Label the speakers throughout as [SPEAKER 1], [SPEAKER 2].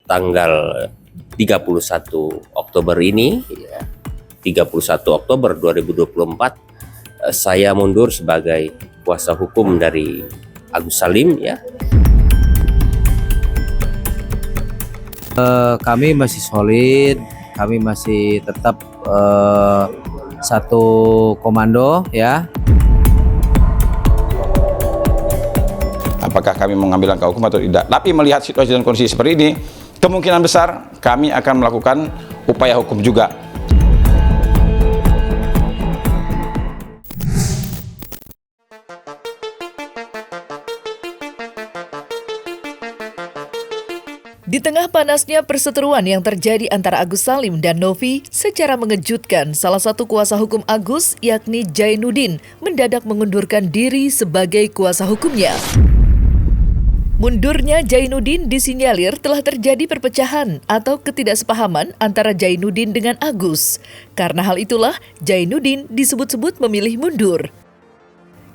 [SPEAKER 1] tanggal 31 Oktober ini, ya, 31 Oktober 2024, saya mundur sebagai kuasa hukum dari Agus Salim, ya.
[SPEAKER 2] Kami masih solid, kami masih tetap satu komando, ya.
[SPEAKER 3] Apakah kami mengambil langkah hukum atau tidak? Tapi melihat situasi dan kondisi seperti ini, kemungkinan besar kami akan melakukan upaya hukum juga.
[SPEAKER 4] Di tengah panasnya perseteruan yang terjadi antara Agus Salim dan Novi, secara mengejutkan salah satu kuasa hukum Agus, yakni Jainuddin, mendadak mengundurkan diri sebagai kuasa hukumnya. Mundurnya Jainuddin disinyalir telah terjadi perpecahan atau ketidaksepahaman antara Jainuddin dengan Agus. Karena hal itulah, Jainuddin disebut-sebut memilih mundur.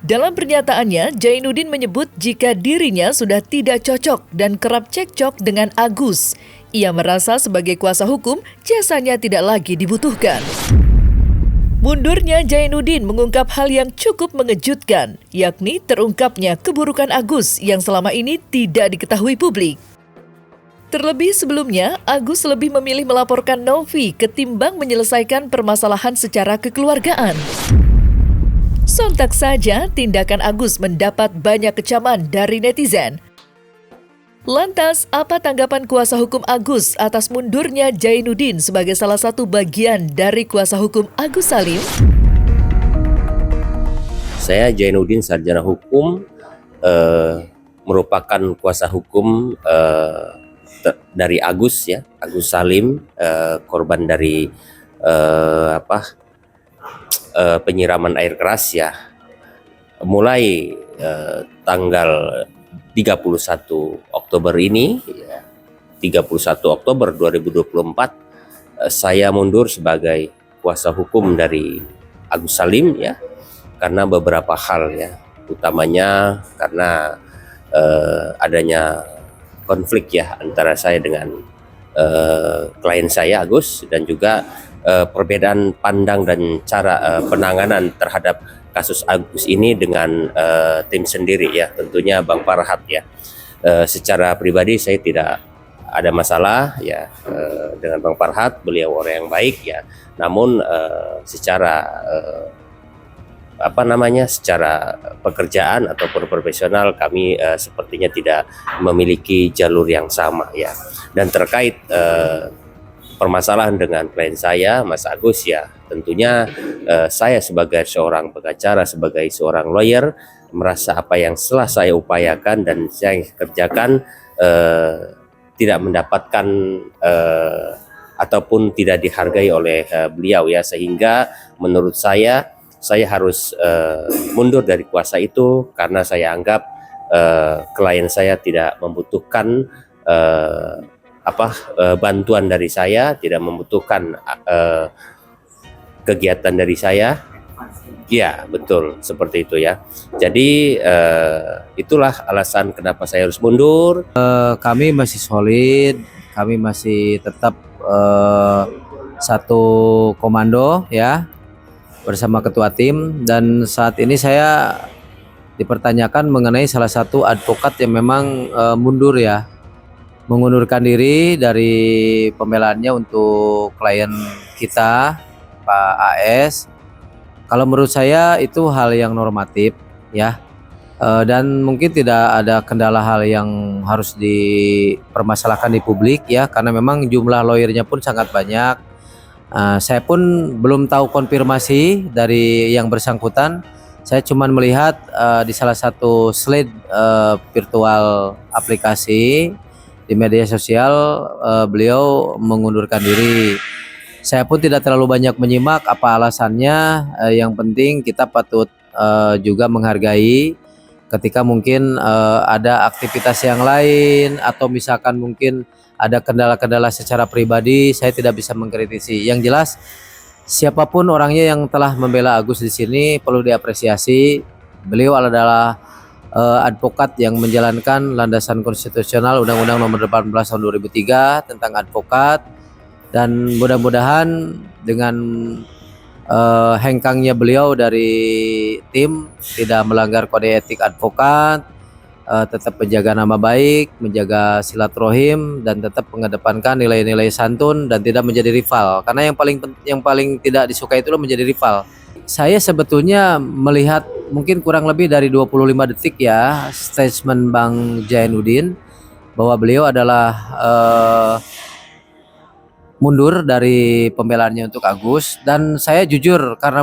[SPEAKER 4] Dalam pernyataannya, Jainuddin menyebut jika dirinya sudah tidak cocok dan kerap cekcok dengan Agus. Ia merasa sebagai kuasa hukum, jasanya tidak lagi dibutuhkan. Mundurnya Jainuddin mengungkap hal yang cukup mengejutkan, yakni terungkapnya keburukan Agus yang selama ini tidak diketahui publik. Terlebih sebelumnya, Agus lebih memilih melaporkan Novi ketimbang menyelesaikan permasalahan secara kekeluargaan. Sontak saja, tindakan Agus mendapat banyak kecaman dari netizen. Lantas, apa tanggapan kuasa hukum Agus atas mundurnya Jainuddin sebagai salah satu bagian dari kuasa hukum Agus Salim?
[SPEAKER 1] Saya Jainuddin, sarjana hukum, merupakan kuasa hukum dari Agus, ya, Agus Salim, korban dari penyiraman air keras, ya. Mulai tanggal 31 Oktober ini, ya, 31 Oktober 2024, saya mundur sebagai kuasa hukum dari Agus Salim, ya, karena beberapa hal, ya, utamanya karena adanya konflik, ya, antara saya dengan klien saya Agus, dan juga perbedaan pandang dan cara penanganan terhadap kasus Agus ini dengan tim sendiri, ya, tentunya Bang Farhat, ya. Secara pribadi saya tidak ada masalah, ya, dengan Bang Farhat, beliau orang yang baik, ya. Namun secara secara pekerjaan ataupun profesional kami sepertinya tidak memiliki jalur yang sama, ya. Dan terkait permasalahan dengan klien saya, Mas Agus, ya, tentunya saya sebagai seorang pengacara, sebagai seorang lawyer, merasa apa yang telah saya upayakan dan saya kerjakan tidak mendapatkan ataupun tidak dihargai oleh beliau, ya, sehingga menurut saya harus mundur dari kuasa itu karena saya anggap klien saya tidak membutuhkan bantuan dari saya, tidak membutuhkan kegiatan dari saya. Ya, betul, seperti itu, ya. Jadi itulah alasan kenapa saya harus mundur.
[SPEAKER 2] Kami masih solid, kami masih tetap satu komando, ya, bersama ketua tim. Dan saat ini saya dipertanyakan mengenai salah satu advokat yang memang mundur, ya, mengundurkan diri dari pembelaannya untuk klien kita, Pak AS. Kalau menurut saya itu hal yang normatif, ya, dan mungkin tidak ada kendala hal yang harus dipermasalahkan di publik, ya, karena memang jumlah lawyernya pun sangat banyak. Saya pun belum tahu konfirmasi dari yang bersangkutan. Saya cuma melihat di salah satu slide virtual aplikasi di media sosial beliau mengundurkan diri. Saya pun tidak terlalu banyak menyimak apa alasannya. Yang penting kita patut juga menghargai ketika mungkin ada aktivitas yang lain atau misalkan mungkin ada kendala-kendala secara pribadi, saya tidak bisa mengkritisi. Yang jelas siapapun orangnya yang telah membela Agus di sini perlu diapresiasi. Beliau adalah advokat yang menjalankan landasan konstitusional Undang-Undang Nomor 18 Tahun 2003 tentang advokat, dan mudah-mudahan dengan hengkangnya beliau dari tim tidak melanggar kode etik advokat, tetap menjaga nama baik, menjaga silaturahim, dan tetap mengedepankan nilai-nilai santun dan tidak menjadi rival. Karena yang paling tidak disukai itu menjadi rival. Saya sebetulnya melihat mungkin kurang lebih dari 25 detik ya statement Bang Jainuddin bahwa beliau adalah mundur dari pembelaannya untuk Agus, dan saya jujur karena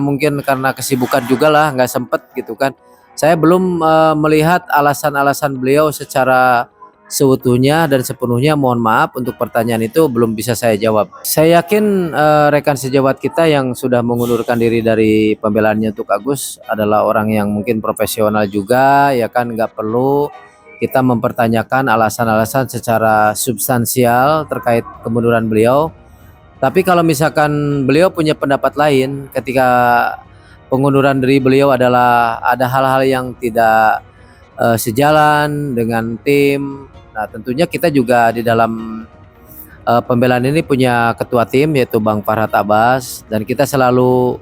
[SPEAKER 2] kesibukan juga lah nggak sempet gitu kan. Saya belum melihat alasan-alasan beliau secara seutuhnya dan sepenuhnya. Mohon maaf untuk pertanyaan itu belum bisa saya jawab. Saya yakin rekan sejawat kita yang sudah mengundurkan diri dari pembelaannya untuk Agus adalah orang yang mungkin profesional juga, ya kan, nggak perlu kita mempertanyakan alasan-alasan secara substansial terkait kemunduran beliau. Tapi kalau misalkan beliau punya pendapat lain ketika pengunduran diri beliau adalah ada hal-hal yang tidak sejalan dengan tim, nah tentunya kita juga di dalam pembelaan ini punya ketua tim yaitu Bang Farhad Abbas, dan kita selalu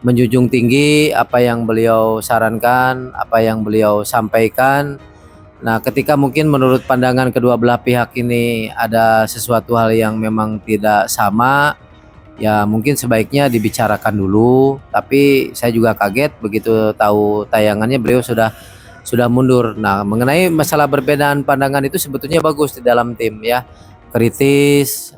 [SPEAKER 2] menjunjung tinggi apa yang beliau sarankan, apa yang beliau sampaikan. Nah, ketika mungkin menurut pandangan kedua belah pihak ini ada sesuatu hal yang memang tidak sama, ya mungkin sebaiknya dibicarakan dulu. Tapi saya juga kaget begitu tahu tayangannya beliau sudah mundur. Nah, mengenai masalah perbedaan pandangan itu sebetulnya bagus di dalam tim ya, kritis,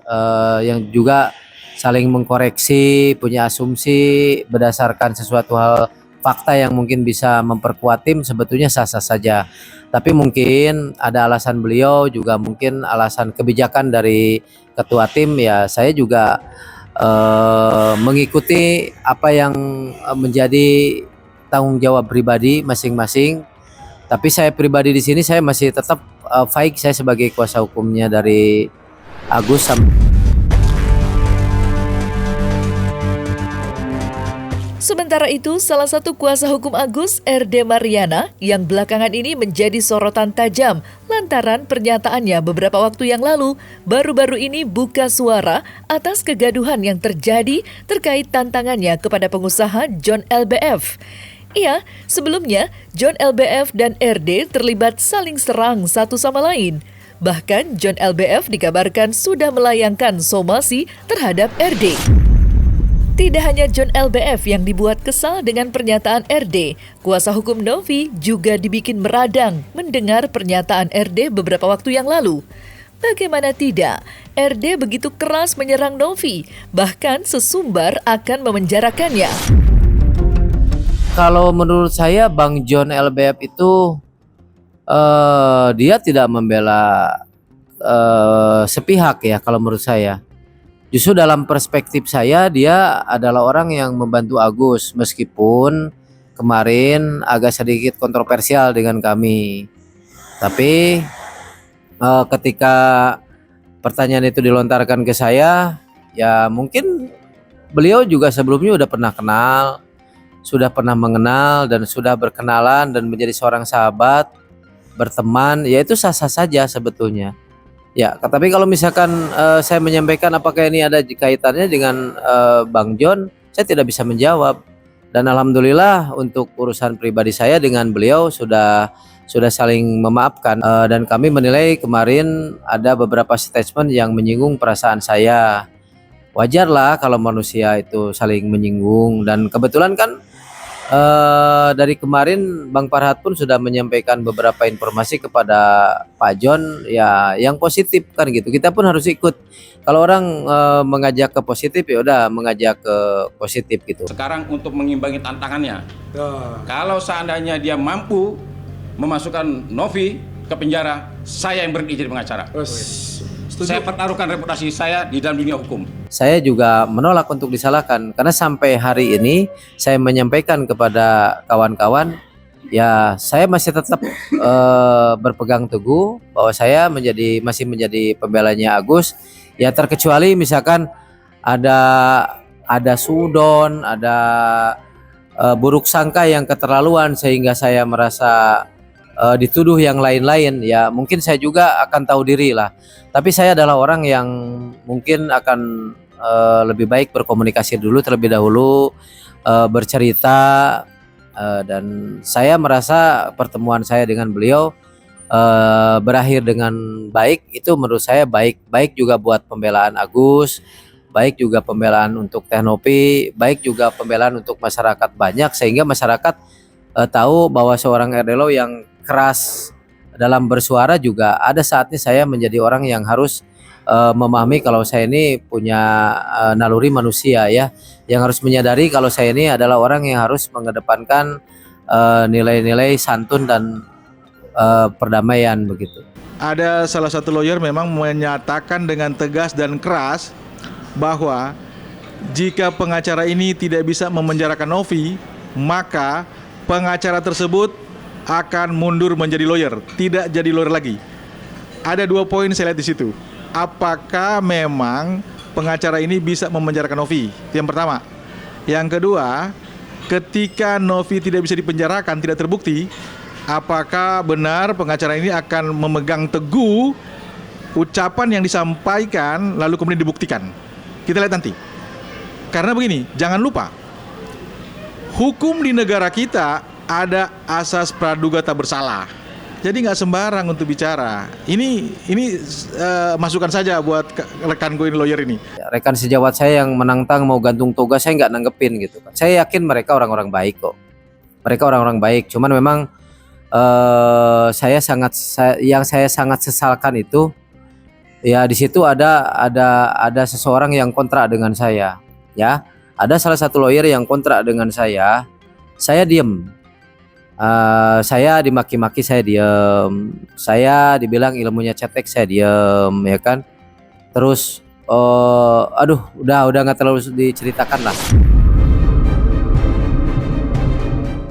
[SPEAKER 2] yang juga saling mengkoreksi, punya asumsi berdasarkan sesuatu hal fakta yang mungkin bisa memperkuat tim, sebetulnya sah-sah saja. Tapi mungkin ada alasan beliau, juga mungkin alasan kebijakan dari ketua tim, ya saya juga mengikuti apa yang menjadi tanggung jawab pribadi masing-masing. Tapi saya pribadi di sini saya masih tetap fight, saya sebagai kuasa hukumnya dari Agus.
[SPEAKER 4] Sementara itu, salah satu kuasa hukum Agus, RD Mariana, yang belakangan ini menjadi sorotan tajam lantaran pernyataannya beberapa waktu yang lalu baru-baru ini buka suara atas kegaduhan yang terjadi terkait tantangannya kepada pengusaha John LBF. Iya, sebelumnya John LBF dan RD terlibat saling serang satu sama lain. Bahkan John LBF dikabarkan sudah melayangkan somasi terhadap RD. Tidak hanya John LBF yang dibuat kesal dengan pernyataan RD, kuasa hukum Novi juga dibikin meradang mendengar pernyataan RD beberapa waktu yang lalu. Bagaimana tidak, RD begitu keras menyerang Novi, bahkan sesumbar akan memenjarakannya.
[SPEAKER 2] Kalau menurut saya Bang John LBF itu dia tidak membela sepihak ya kalau menurut saya. Justru dalam perspektif saya dia adalah orang yang membantu Agus, meskipun kemarin agak sedikit kontroversial dengan kami. Tapi ketika pertanyaan itu dilontarkan ke saya, ya mungkin beliau juga sebelumnya udah pernah kenal, sudah pernah mengenal dan sudah berkenalan dan menjadi seorang sahabat, berteman, ya itu sah-sah saja sebetulnya. Ya, tapi kalau misalkan saya menyampaikan apakah ini ada kaitannya dengan Bang John, saya tidak bisa menjawab. Dan alhamdulillah untuk urusan pribadi saya dengan beliau sudah saling memaafkan, dan kami menilai kemarin ada beberapa statement yang menyinggung perasaan saya. Wajarlah kalau manusia itu saling menyinggung, dan kebetulan kan dari kemarin Bang Farhad pun sudah menyampaikan beberapa informasi kepada Pak John ya yang positif kan gitu. Kita pun harus ikut. Kalau orang mengajak ke positif ya udah mengajak ke positif gitu.
[SPEAKER 3] Sekarang untuk mengimbangi tantangannya, kalau seandainya dia mampu memasukkan Novi ke penjara, saya yang berizin pengacara. Saya pertaruhkan reputasi saya di dalam dunia hukum.
[SPEAKER 2] Saya juga menolak untuk disalahkan, karena sampai hari ini saya menyampaikan kepada kawan-kawan, ya saya masih tetap berpegang teguh bahwa saya masih menjadi pembelanya Agus. Ya terkecuali misalkan ada sudon, ada buruk sangka yang keterlaluan sehingga saya merasa dituduh yang lain-lain, ya mungkin saya juga akan tahu diri lah. Tapi saya adalah orang yang mungkin akan lebih baik berkomunikasi dulu terlebih dahulu, bercerita, dan saya merasa pertemuan saya dengan beliau berakhir dengan baik. Itu menurut saya baik juga buat pembelaan Agus, baik juga pembelaan untuk Teknopi, baik juga pembelaan untuk masyarakat banyak, sehingga masyarakat tahu bahwa seorang RDLO yang keras dalam bersuara juga ada saatnya saya menjadi orang yang harus memahami kalau saya ini punya naluri manusia, ya, yang harus menyadari kalau saya ini adalah orang yang harus mengedepankan nilai-nilai santun dan perdamaian begitu.
[SPEAKER 5] Ada salah satu lawyer memang menyatakan dengan tegas dan keras bahwa jika pengacara ini tidak bisa memenjarakan Novi, maka pengacara tersebut akan mundur menjadi lawyer, tidak jadi lawyer lagi. Ada 2 poin saya lihat di situ. Apakah memang pengacara ini bisa memenjarakan Novi? Itu yang pertama. Yang kedua, ketika Novi tidak bisa dipenjarakan, tidak terbukti, apakah benar pengacara ini akan memegang teguh ucapan yang disampaikan lalu kemudian dibuktikan? Kita lihat nanti. Karena begini, jangan lupa, hukum di negara kita ada asas praduga tak bersalah. Jadi nggak sembarang untuk bicara. Ini masukan saja buat rekan gue ini, lawyer ini.
[SPEAKER 2] Rekan sejawat saya yang menantang mau gantung toga, saya nggak nanggepin gitu kan. Saya yakin mereka orang-orang baik kok. Mereka orang-orang baik. Cuman memang yang saya sangat sesalkan itu, ya di situ ada seseorang yang kontrak dengan saya, ya. Ada salah satu lawyer yang kontrak dengan saya diem. Saya dimaki-maki, saya diem. Saya dibilang ilmunya cetek, saya diem, ya kan. Terus aduh, udah nggak terlalu diceritakan lah.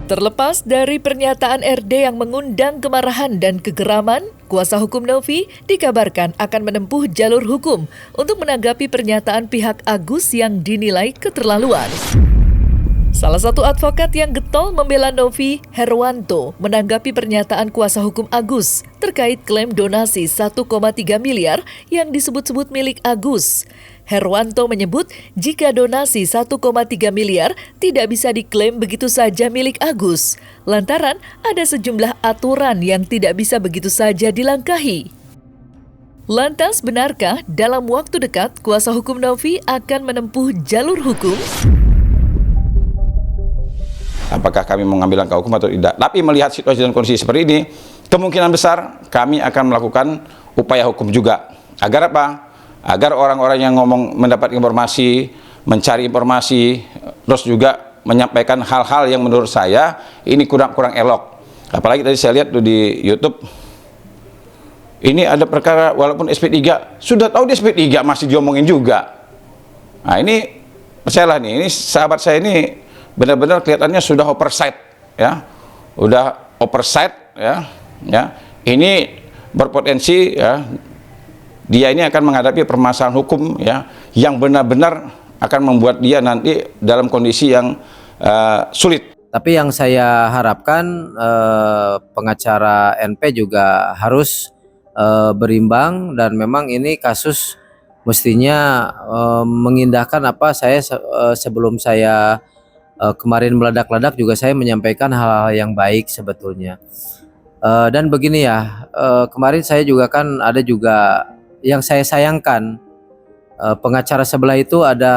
[SPEAKER 4] Terlepas dari pernyataan RD yang mengundang kemarahan dan kegeraman, kuasa hukum Novi dikabarkan akan menempuh jalur hukum untuk menanggapi pernyataan pihak Agus yang dinilai keterlaluan. Salah satu advokat yang getol membela Novi, Herwanto, menanggapi pernyataan kuasa hukum Agus terkait klaim donasi 1,3 miliar yang disebut-sebut milik Agus. Herwanto menyebut jika donasi 1,3 miliar tidak bisa diklaim begitu saja milik Agus, lantaran ada sejumlah aturan yang tidak bisa begitu saja dilangkahi. Lantas benarkah dalam waktu dekat kuasa hukum Novi akan menempuh jalur hukum?
[SPEAKER 3] Apakah kami mengambil langkah hukum atau tidak? Tapi melihat situasi dan kondisi seperti ini, kemungkinan besar kami akan melakukan upaya hukum juga. Agar apa? Agar orang-orang yang mendapat informasi, mencari informasi, terus juga menyampaikan hal-hal yang menurut saya ini kurang elok. Apalagi tadi saya lihat tuh di YouTube, ini ada perkara walaupun SP3, sudah tahu di SP3 masih diomongin juga. Nah ini, percayalah nih, ini sahabat saya ini benar-benar kelihatannya sudah oversight, ya, udah oversight, ya. Ini berpotensi, ya, dia ini akan menghadapi permasalahan hukum, ya, yang benar-benar akan membuat dia nanti dalam kondisi yang sulit.
[SPEAKER 2] Tapi yang saya harapkan pengacara NP juga harus berimbang, dan memang ini kasus mestinya mengindahkan apa saya sebelum saya kemarin meledak-ledak juga saya menyampaikan hal-hal yang baik sebetulnya. Dan begini ya, kemarin saya juga kan ada juga yang saya sayangkan, pengacara sebelah itu ada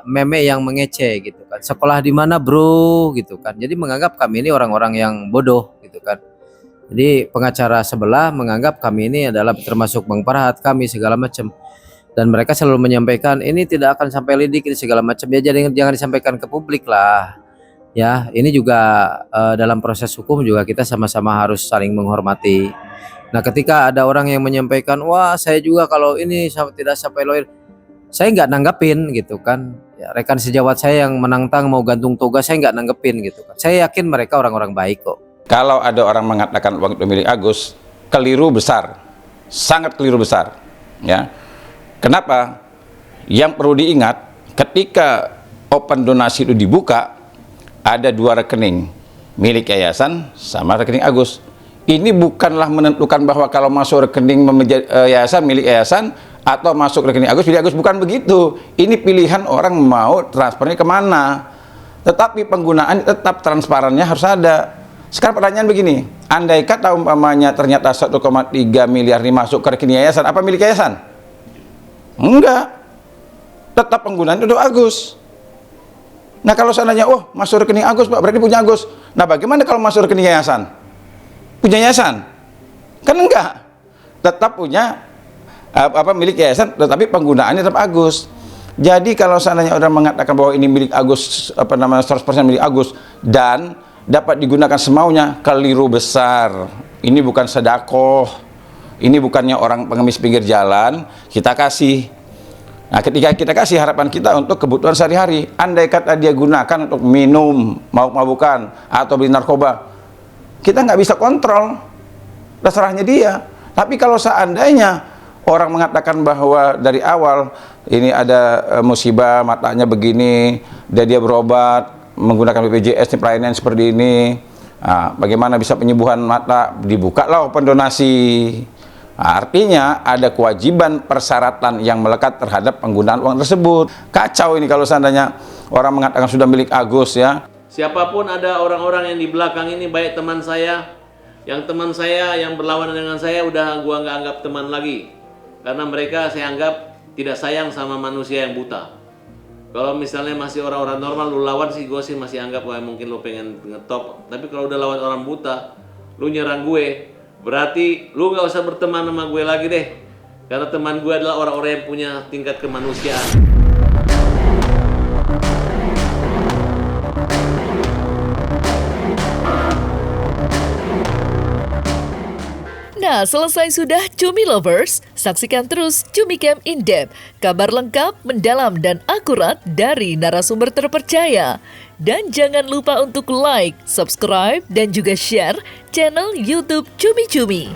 [SPEAKER 2] meme yang mengece gitu kan. Sekolah di mana bro gitu kan. Jadi menganggap kami ini orang-orang yang bodoh gitu kan. Jadi pengacara sebelah menganggap kami ini adalah termasuk Bang Farhat, kami segala macam. Dan mereka selalu menyampaikan ini tidak akan sampai lidik ini segala macam, ya jadi jangan disampaikan ke publik lah. Ya, ini juga dalam proses hukum juga kita sama-sama harus saling menghormati. Nah, ketika ada orang yang menyampaikan, wah saya juga kalau ini tidak sampai lawyer, saya nggak nanggepin gitu kan. Ya, rekan sejawat saya yang menantang mau gantung toga, saya nggak nanggepin gitu kan. Saya yakin mereka orang-orang baik kok.
[SPEAKER 3] Kalau ada orang mengatakan uang itu milik Agus, keliru besar, sangat keliru besar, ya. Kenapa? Yang perlu diingat, ketika open donasi itu dibuka, ada 2 rekening, milik yayasan sama rekening Agus. Ini bukanlah menentukan bahwa kalau masuk rekening yayasan milik yayasan atau masuk rekening Agus milik Agus, bukan begitu. Ini pilihan orang mau transfernya kemana. Tetapi penggunaan tetap transparannya harus ada. Sekarang pertanyaan begini, andai kata umpamanya ternyata 1,3 miliar ini masuk ke rekening yayasan, apa milik yayasan? Enggak. Tetap penggunaan itu Agus. Nah kalau seandainya, oh masuk rekening Agus Pak, berarti punya Agus. Nah bagaimana kalau masuk rekening yayasan? Punya yayasan? Kan enggak. Tetap punya milik yayasan, tetapi penggunaannya tetap Agus. Jadi kalau seandainya orang mengatakan bahwa ini milik Agus, 100% milik Agus dan dapat digunakan semaunya, keliru besar. Ini bukan sedekah. Ini bukannya orang pengemis pinggir jalan kita kasih. Nah, ketika kita kasih, harapan kita untuk kebutuhan sehari-hari. Andai kata dia gunakan untuk minum, mabuk-mabukan atau beli narkoba, kita nggak bisa kontrol, terserahnya dia. Tapi kalau seandainya orang mengatakan bahwa dari awal ini ada musibah, matanya begini, dan dia berobat menggunakan BPJS di pelayanan seperti ini, nah, bagaimana bisa penyembuhan mata? Dibukalah open donasi. Nah, artinya ada kewajiban persyaratan yang melekat terhadap penggunaan uang tersebut. Kacau ini kalau seandainya orang mengatakan sudah milik Agus ya.
[SPEAKER 6] Siapapun ada orang-orang yang di belakang ini, baik teman saya, yang berlawanan dengan saya udah gua nggak anggap teman lagi, karena mereka saya anggap tidak sayang sama manusia yang buta. Kalau misalnya masih orang-orang normal lu lawan sih, gue sih masih anggap wah mungkin lu pengen ngetop. Tapi kalau udah lawan orang buta, lu nyerang gue, berarti lu nggak usah berteman sama gue lagi deh, karena teman gue adalah orang-orang yang punya tingkat kemanusiaan.
[SPEAKER 4] Nah, selesai sudah Cumi Lovers, saksikan terus Cumi Camp In Depth, kabar lengkap, mendalam, dan akurat dari narasumber terpercaya. Dan jangan lupa untuk like, subscribe, dan juga share channel YouTube Cumi Cumi.